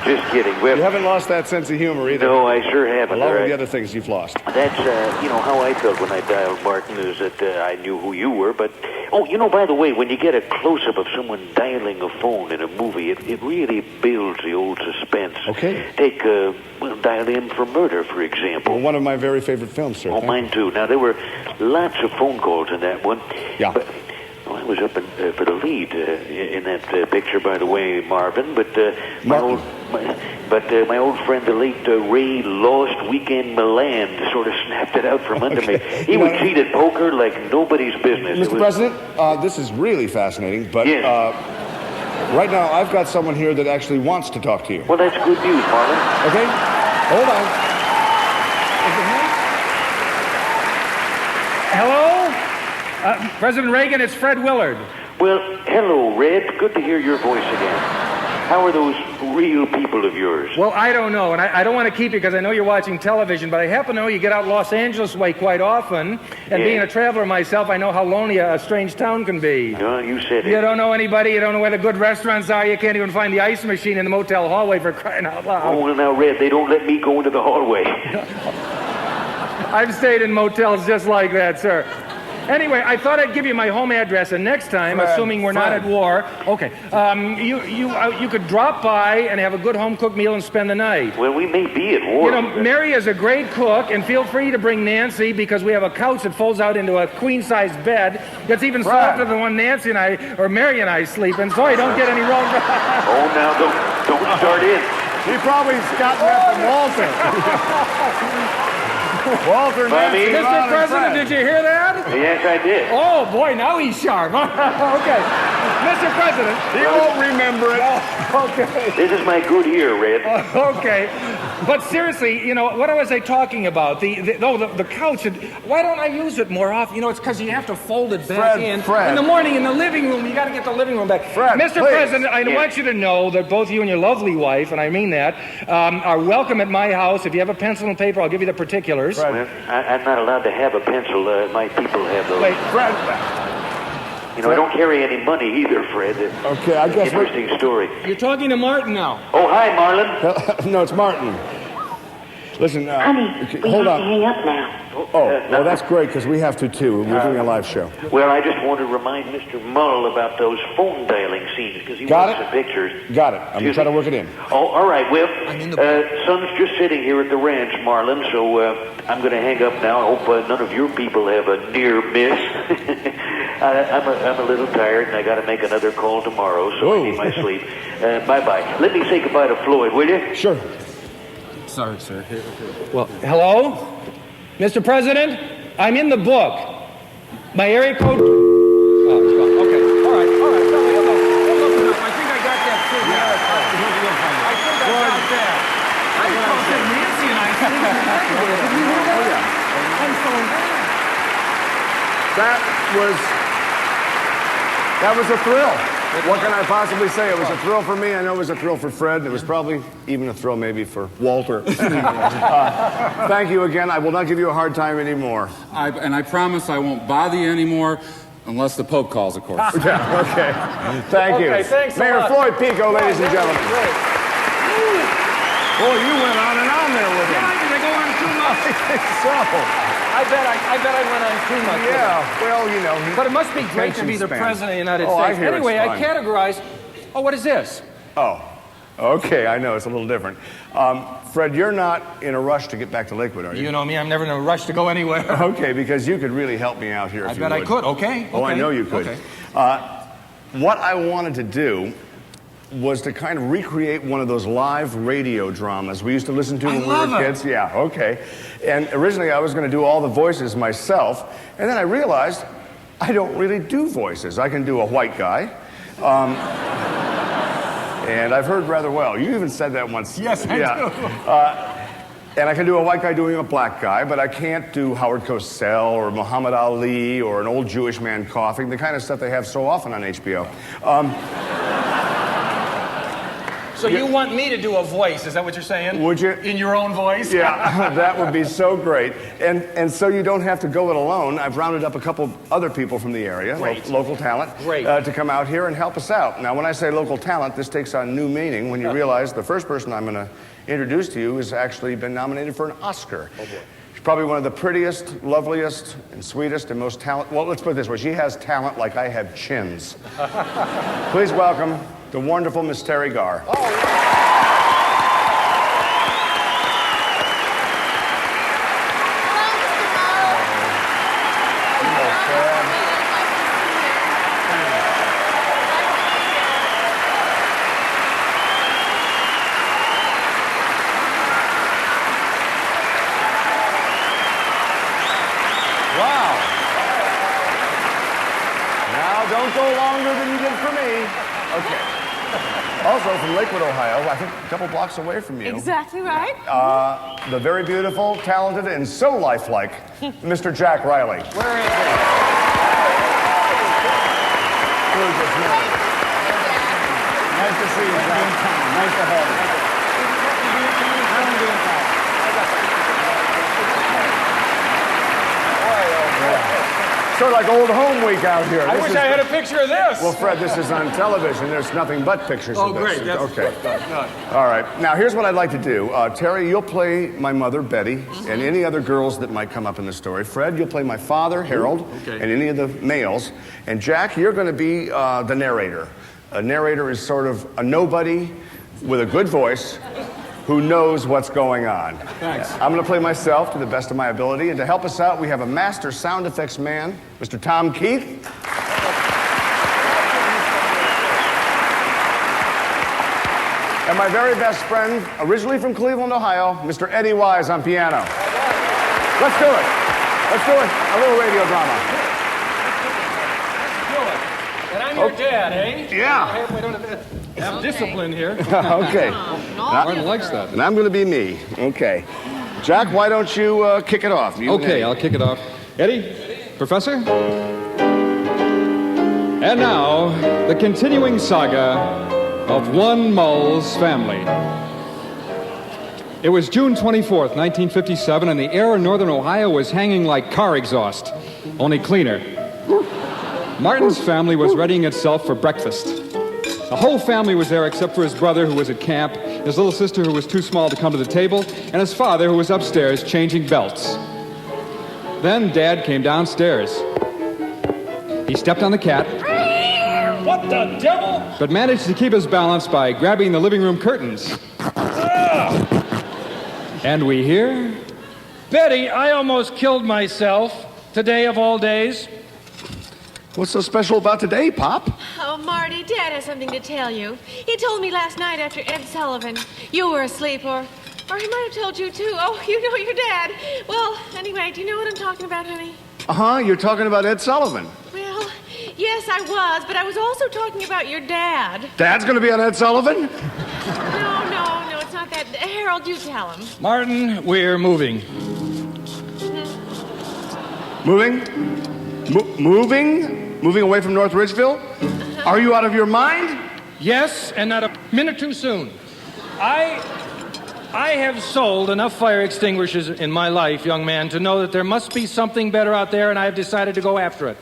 F: Just kidding. Well,
A: You haven't lost that sense of humor either.
F: no, I sure haven't.
A: Along
F: all
A: with
F: right.
A: the other things you've lost.
F: That's, you know, how I felt when I dialed Martin, is that I knew who you were, but... Oh, you know, by the way, when you get a close-up of someone dialing a phone in a movie, it really builds the old suspense.
A: Okay.
F: Take, Dial M for Murder, for example.
A: Well, one of my very favorite films, sir.
F: Oh, mine too. Now, there were lots of phone calls in that one.
A: Yeah.
F: But, well, I was up for the lead in that picture, by the way, Marvin. But my old friend, the late Ray Lost Weekend Milan, sort of snapped it out from under me. He would cheat at poker like nobody's business.
A: Mr. President, this is really fascinating, but
F: Yes.
A: right now I've got someone here that actually wants to talk to you.
F: Well, that's good news, Marvin.
A: Okay? Hold on.
E: Hello? President Reagan, it's Fred Willard.
F: Well, hello, Red. Good to hear your voice again. How are those real people of yours?
E: Well, I don't know, and I don't want to keep you because I know you're watching television, but I happen to know you get out Los Angeles way quite often, and
F: Yeah.
E: being a traveler myself, I know how lonely a strange town can be.
F: No, you said
E: You
F: it.
E: don't know anybody, you don't know where the good restaurants are, you can't even find the ice machine in the motel hallway, for crying out loud.
F: Oh, well, now, Red, they don't let me go into the hallway.
E: I've stayed in motels just like that, sir. Anyway, I thought I'd give you my home address, and next time,
A: Fred,
E: assuming we're not
A: Fred.
E: at war, okay, you could drop by and have a good home-cooked meal and spend the night.
F: Well, we may be at war.
E: You know, Mary is a great cook, and feel free to bring Nancy because we have a couch that folds out into a queen-size bed that's even softer than the one Nancy and I, or Mary and I sleep in, so I don't get any wrong.
F: Oh, now, don't start in.
A: He probably got that from Walter. Walter, Nancy,
F: Bobby.
A: Ron,
E: Mr.
A: and
E: President,
A: Fred.
E: did you hear that?
F: Yes, I did.
E: Oh, boy, now he's sharp. Okay. Mr. President.
A: He won't remember it.
E: Okay.
F: This is my good ear, Red.
E: Okay. But seriously, you know, what was I talking about? The couch. Why don't I use it more often? You know, it's because you have to fold it back in.
A: Fred.
E: In the morning, in the living room, you got to get the living room back.
A: Fred,
E: Mr.
A: please.
E: President, I
F: Yes.
E: want you to know that both you and your lovely wife, and I mean that, are welcome at my house. If you have a pencil and paper, I'll give you the particulars.
A: Fred.
F: Well, I'm not allowed to have a pencil. My people have those.
E: Wait.
A: Fred.
F: You know, I don't carry any money either, Fred.
A: Okay, I guess we're...
F: Interesting story.
E: You're talking to Martin now.
F: Oh, hi, Marlon.
A: No, it's Martin. Listen,
G: Honey,
A: okay,
G: we
A: hold
G: have to
A: on.
G: hang up now.
A: Oh, well, that's great, because we have to, too. We're doing a live show.
F: Well, I just want to remind Mr. Mull about those phone dialing scenes because he
A: Got
F: wants
A: it?
F: the pictures.
A: Got it. I'm going to try to work it in.
F: Oh, all right. Well, son's just sitting here at the ranch, Marlon, so I'm going to hang up now. I hope none of your people have a near miss. I'm a little tired, and I got to make another call tomorrow, so
A: Whoa.
F: I need my sleep. Bye-bye. Let me say goodbye to Floyd, will you?
A: Sure.
E: Sorry, sir. Well, hello? Mr. President, I'm in the book. My area code... Oh, it's gone. Okay. All right. No, we'll look it up. I think I got that too. I think I got that. I talked to Nancy and I think we graduated. Did you hear that?
A: Oh, yeah.
E: I'm so embarrassed.
A: That was a thrill. What can I possibly say? It was a thrill for me. I know it was a thrill for Fred. It was probably even a thrill maybe for Walter. Thank you again. I will not give you a hard time anymore.
B: And I promise I won't bother you anymore unless the Pope calls, of course.
A: Yeah, okay. Thank you.
E: Okay, thanks a
A: Mayor
E: lot.
A: Floyd Pico, ladies and gentlemen.
E: Great.
A: Boy, you went on and on there with him.
E: Did I go on too much?
A: I think so.
E: I bet I went on too much.
A: Yeah, well, you know.
E: But it must be great to be the
A: Attention span.
E: President of the United
A: Oh, I
E: States.
A: hear it's
E: Anyway, I
A: fun.
E: categorize... Oh, what is this?
A: Oh, okay, I know, it's a little different. Fred, you're not in a rush to get back to Lakewood, are you?
E: You know me, I'm never in a rush to go anywhere.
A: Okay, because you could really help me out here if
E: I
A: you
E: bet
A: would.
E: I could, okay.
A: Oh, I know you could.
E: Okay.
A: What I wanted to do was to kind of recreate one of those live radio dramas we used to listen to when we
E: love
A: were
E: it.
A: kids. Yeah, okay. And originally I was going to do all the voices myself, and then I realized I don't really do voices. I can do a white guy. And I've heard rather well. You even said that once.
E: Yes, I do.
A: And I can do a white guy doing a black guy, but I can't do Howard Cosell or Muhammad Ali or an old Jewish man coughing, the kind of stuff they have so often on HBO.
E: So you want me to do a voice, is that what you're saying?
A: Would you?
E: In your own voice?
A: Yeah, that would be so great. And so you don't have to go it alone. I've rounded up a couple other people from the area, local talent,
E: Great.
A: To come out here and help us out. Now, when I say local talent, this takes on new meaning when you realize the first person I'm going to introduce to you has actually been nominated for an Oscar. Oh, boy. She's probably one of the prettiest, loveliest, and sweetest, and most talent. Well, let's put it this way. She has talent like I have chins. Please welcome the wonderful Miss Terry Garr. Wow. Now, don't go longer than you did for me. Okay. Also from Lakewood, Ohio, I think a couple blocks away from you.
H: Exactly right.
A: The very beautiful, talented, and so lifelike, Mr. Jack Riley.
E: Where is it?
A: Nice to see you, Jack. Nice to have you. Sort of like old home week out here.
E: I wish I had a picture of this.
A: Well, Fred, this is on television. There's nothing but pictures
E: Oh,
A: of this.
E: great. That's
A: Okay. All right. Now, here's what I'd like to do. Terry, you'll play my mother, Betty, and any other girls that might come up in the story. Fred, you'll play my father, Harold, and any of the males. And Jack, you're going to be the narrator. A narrator is sort of a nobody with a good voice who knows what's going on.
E: Thanks.
A: I'm going to play myself to the best of my ability. And to help us out, we have a master sound effects man, Mr. Tom Keith. And my very best friend, originally from Cleveland, Ohio, Mr. Eddie Wise on piano. Let's do it. Let's do it. A little radio drama.
E: And I'm your dad, eh?
A: Yeah.
E: We don't have discipline here.
A: Okay.
B: Martin likes that.
A: And I'm going to be me. Okay. Jack, why don't you kick it off? You and
B: Okay,
A: Eddie.
B: I'll kick it off. Eddie? Professor? And now, the continuing saga of one Mull's family. It was June 24th, 1957, and the air in northern Ohio was hanging like car exhaust, only cleaner. Martin's family was readying itself for breakfast. The whole family was there except for his brother, who was at camp, his little sister, who was too small to come to the table, and his father, who was upstairs changing belts. Then Dad came downstairs. He stepped on the cat.
E: What the devil?
B: But managed to keep his balance by grabbing the living room curtains. And we hear...
E: Betty, I almost killed myself today of all days.
A: What's so special about today, Pop?
H: Oh, Marty, Dad has something to tell you. He told me last night after Ed Sullivan. You were asleep, or he might have told you, too. Oh, you know your dad. Well, anyway, do you know what I'm talking about, honey?
A: Uh-huh, you're talking about Ed Sullivan.
H: Well, yes, I was, but I was also talking about your dad.
A: Dad's going to be on Ed Sullivan?
H: No, it's not that. Harold, you tell him.
E: Martin, we're moving.
A: Moving? Moving away from North Ridgeville? Are you out of your mind?
E: Yes, and not a minute too soon. I have sold enough fire extinguishers in my life, young man, to know that there must be something better out there, and I have decided to go after it.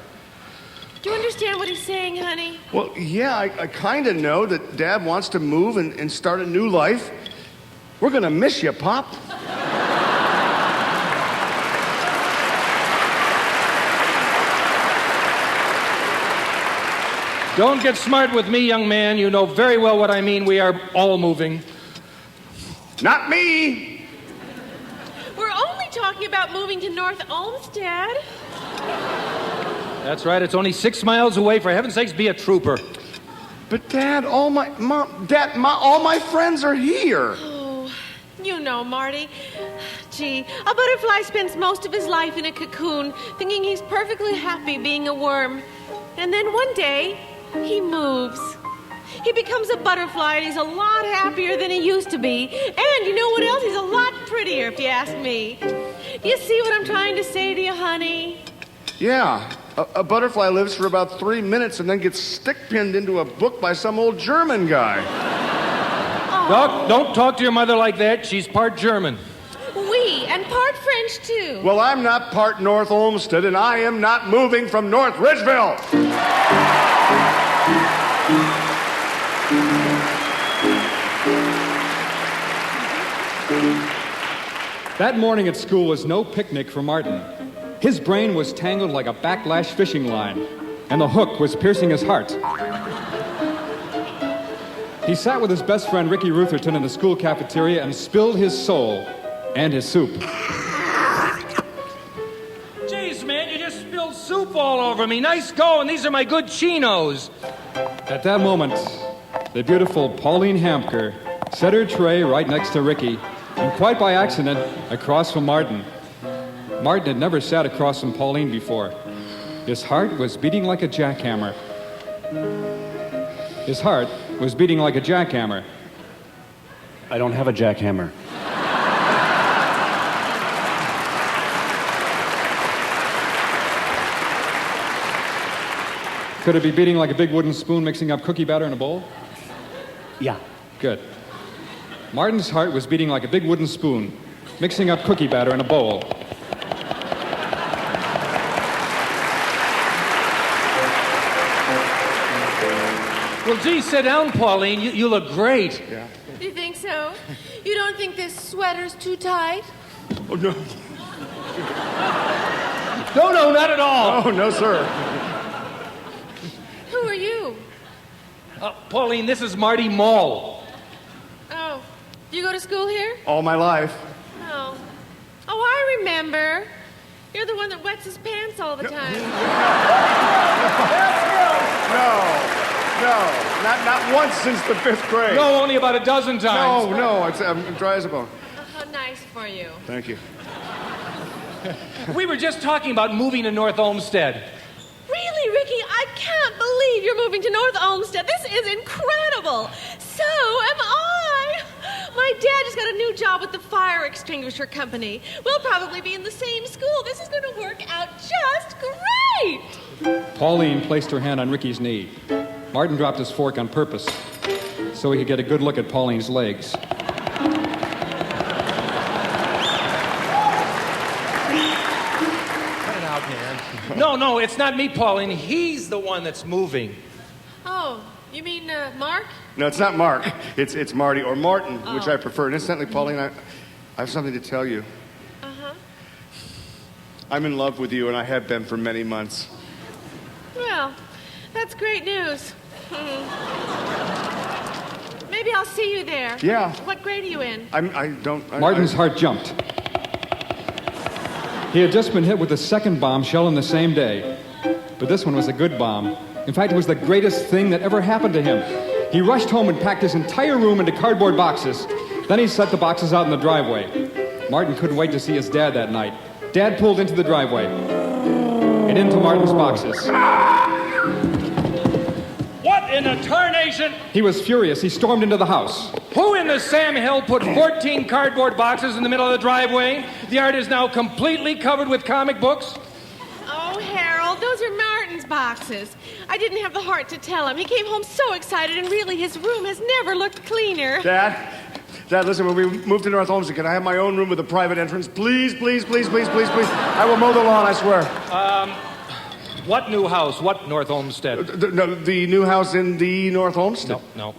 H: Do you understand what he's saying, honey?
A: Well, yeah, I kind of know that Dad wants to move and start a new life. We're going to miss you, Pop.
E: Don't get smart with me, young man. You know very well what I mean. We are all moving.
A: Not me!
H: We're only talking about moving to North Olmsted.
E: That's right. It's only 6 miles away. For heaven's sakes, be a trooper.
A: But Dad, all my friends are here.
H: Oh, you know, Marty. Gee, a butterfly spends most of his life in a cocoon, thinking he's perfectly happy being a worm. And then one day, he moves. He becomes a butterfly, and he's a lot happier than he used to be. And you know what else? He's a lot prettier, if you ask me. Do you see what I'm trying to say to you, honey?
A: Yeah, a butterfly lives for about 3 minutes and then gets stick-pinned into a book by some old German guy.
E: Doc, don't talk to your mother like that. She's part German.
H: Oui, and part French, too.
A: Well, I'm not part North Olmsted, and I am not moving from North Ridgeville.
B: That morning at school was no picnic for Martin. His brain was tangled like a backlash fishing line, and the hook was piercing his heart. He sat with his best friend Ricky Rutherton in the school cafeteria and spilled his soul and his soup.
E: Jeez, man, you just spilled soup all over me. Nice going. These are my good chinos.
B: At that moment, the beautiful Pauline Hamker set her tray right next to Ricky, and quite by accident, across from Martin. Martin had never sat across from Pauline before. His heart was beating like a jackhammer. His heart was beating like a jackhammer.
I: I don't have a jackhammer.
B: Could it be beating like a big wooden spoon mixing up cookie batter in a bowl?
I: Yeah.
B: Good. Martin's heart was beating like a big wooden spoon mixing up cookie batter in a bowl.
E: Well, gee, sit down, Pauline. You look great.
A: Yeah.
H: You think so? You don't think this sweater's too tight?
A: Oh, no.
E: No, not at all.
A: Oh, no, sir.
H: Who are you?
E: Pauline, this is Marty Mull.
H: Oh, you go to school here?
A: All my life.
H: Oh, I remember. You're the one that wets his pants all the time.
A: No, not once since the 5th grade.
E: No, only about a dozen times.
A: No, I'm dry as a bone.
H: How nice for you.
A: Thank you.
E: We were just talking about moving to North Olmsted.
H: Really, Ricky? I can't believe you're moving to North Olmsted. This is incredible. So am I. My dad just got a new job with the fire extinguisher company. We'll probably be in the same school. This is going to work out just great.
J: Pauline placed her hand on Ricky's knee. Martin dropped his fork on purpose so he could get a good look at Pauline's legs.
E: Cut it out, man. No, it's not me, Pauline. He's the one that's moving.
H: Oh, you mean Mark?
A: No, it's not Mark. It's Marty, or Martin, which I prefer. And incidentally, Pauline, I have something to tell you.
H: Uh-huh.
A: I'm in love with you, and I have been for many months.
H: Well, that's great news. Maybe I'll see you there.
A: Yeah.
H: What grade are you in?
J: Martin's heart jumped. He had just been hit with the second bombshell in the same day. But this one was a good bomb. In fact, it was the greatest thing that ever happened to him. He rushed home and packed his entire room into cardboard boxes. Then he set the boxes out in the driveway. Martin couldn't wait to see his dad that night. Dad pulled into the driveway and into Martin's boxes.
E: What in a tarnation?
J: He was furious. He stormed into the house.
E: Who in the Sam Hill put 14 cardboard boxes in the middle of the driveway? The yard is now completely covered with comic books.
H: Oh, Harold, those are Martin's boxes. I didn't have the heart to tell him. He came home so excited, and really, his room has never looked cleaner.
A: Dad, listen, when we move to North Olmsted, can I have my own room with a private entrance? Please, please, please, please, please, please. I will mow the lawn, I swear.
E: What new house? What North Olmsted?
A: The new house in the North Olmsted.
E: No.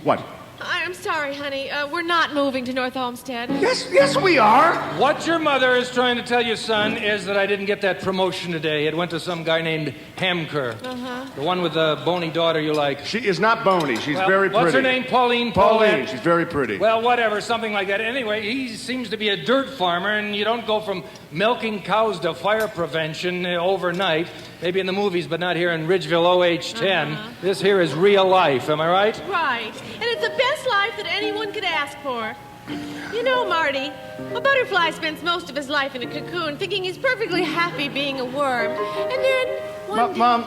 A: What?
H: I'm sorry, honey. We're not moving to North Olmsted.
A: Yes, we are.
E: What your mother is trying to tell you, son, is that I didn't get that promotion today. It went to some guy named Hamker.
H: Uh-huh.
E: The one with the bony daughter you like.
A: She is not bony. She's very pretty.
E: What's her name? Pauline?
A: She's very pretty.
E: Well, whatever, something like that. Anyway, he seems to be a dirt farmer, and you don't go from milking cows to fire prevention overnight. Maybe in the movies, but not here in Ridgeville OH10.
H: Uh-huh.
E: This here is real life, am I right?
H: Right. And it's the best life that anyone could ask for. You know, Marty, a butterfly spends most of his life in a cocoon thinking he's perfectly happy being a worm. And then one day
A: Mom,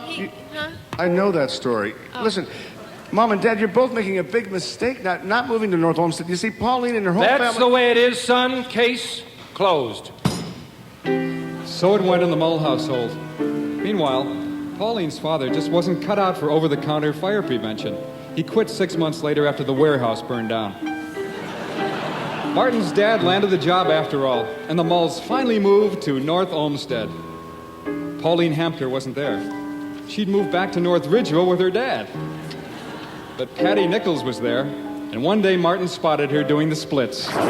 H: Huh?
A: I know that story.
H: Oh.
A: Listen, Mom and Dad, you're both making a big mistake not moving to North Olmsted. You see, Pauline and her whole family...
E: That's the way it is, son. Case closed.
J: So it went in the Mull household. Meanwhile, Pauline's father just wasn't cut out for over-the-counter fire prevention. He quit 6 months later after the warehouse burned down. Martin's dad landed the job after all, and the Mulls finally moved to North Olmsted. Pauline Hamker wasn't there. She'd moved back to North Ridgeville with her dad. But Patty Nichols was there, and one day Martin spotted her doing the splits.
E: Get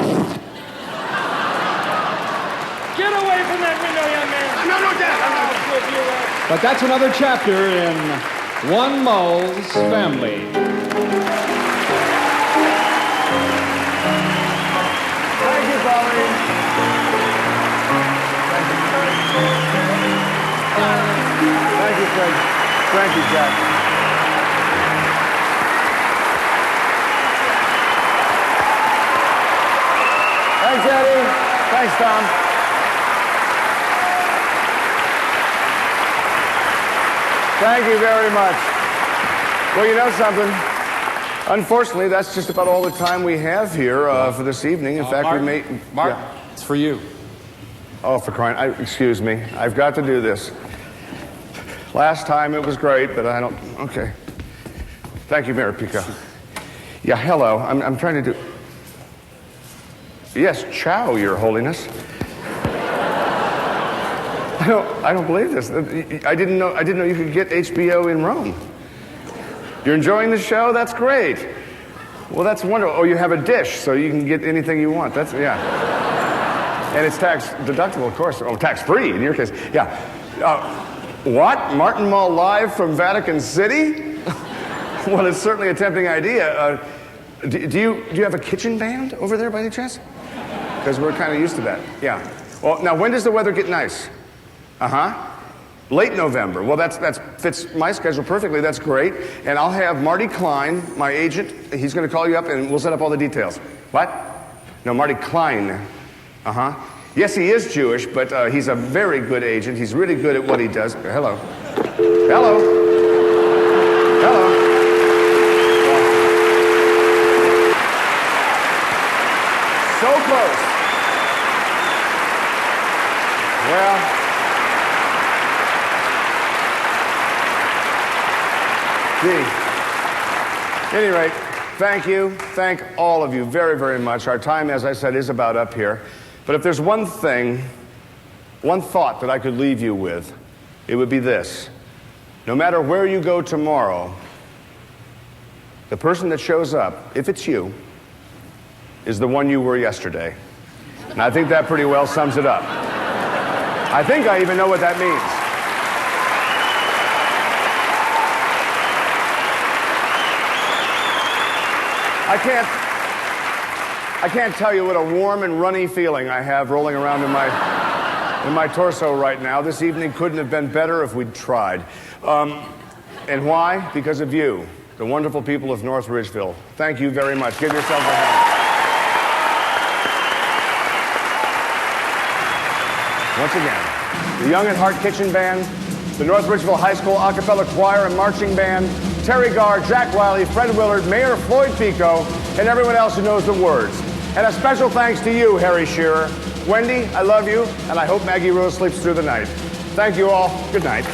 E: away from that window, young man!
A: No, Dad!
J: But that's another chapter in One Mull's Family.
A: Thank you, Pauline. Thank you, Fred. Thank you, Jack. Thanks, Eddie. Thanks, Tom. Thank you very much. Well, you know something? Unfortunately, that's just about all the time we have here for this evening. In fact,
B: Martin,
A: we may...
B: Martin,
A: Yeah.
B: it's for you.
A: Oh, for crying... excuse me. I've got to do this. Last time it was great, but I don't... Okay. Thank you, Mayor Pico. Yeah, hello. I'm trying to do... Yes, ciao, Your Holiness. I don't believe this. I didn't know you could get HBO in Rome. You're enjoying the show? That's great. Well, that's wonderful. Oh, you have a dish, so you can get anything you want. That's, yeah. And it's tax deductible, of course. Oh, tax-free in your case. Yeah. What? Martin Mull live from Vatican City? Well, it's certainly a tempting idea. Do you have a kitchen band over there by any chance? Because we're kind of used to that. Yeah. Well, now, when does the weather get nice? Uh-huh. Late November. Well, that fits my schedule perfectly. That's great. And I'll have Marty Klein, my agent. He's going to call you up, and we'll set up all the details. What? No, Marty Klein. Uh-huh. Yes, he is Jewish, but he's a very good agent. He's really good at what he does. Hello. Hello. Hello. So close. Well, gee. At any rate, thank you. Thank all of you very, very much. Our time, as I said, is about up here. But if there's one thing, one thought that I could leave you with, it would be this. No matter where you go tomorrow, the person that shows up, if it's you, is the one you were yesterday. And I think that pretty well sums it up. I think I even know what that means. I can't tell you what a warm and runny feeling I have rolling around in my torso right now. This evening couldn't have been better if we'd tried. And why? Because of you, the wonderful people of North Ridgeville. Thank you very much. Give yourselves a hand. Once again, the Young at Heart Kitchen Band, the North Ridgeville High School a cappella choir and marching band, Terry Garr, Jack Wiley, Fred Willard, Mayor Floyd Pico, and everyone else who knows the words. And a special thanks to you, Harry Shearer. Wendy, I love you, and I hope Maggie Rose sleeps through the night. Thank you all. Good night.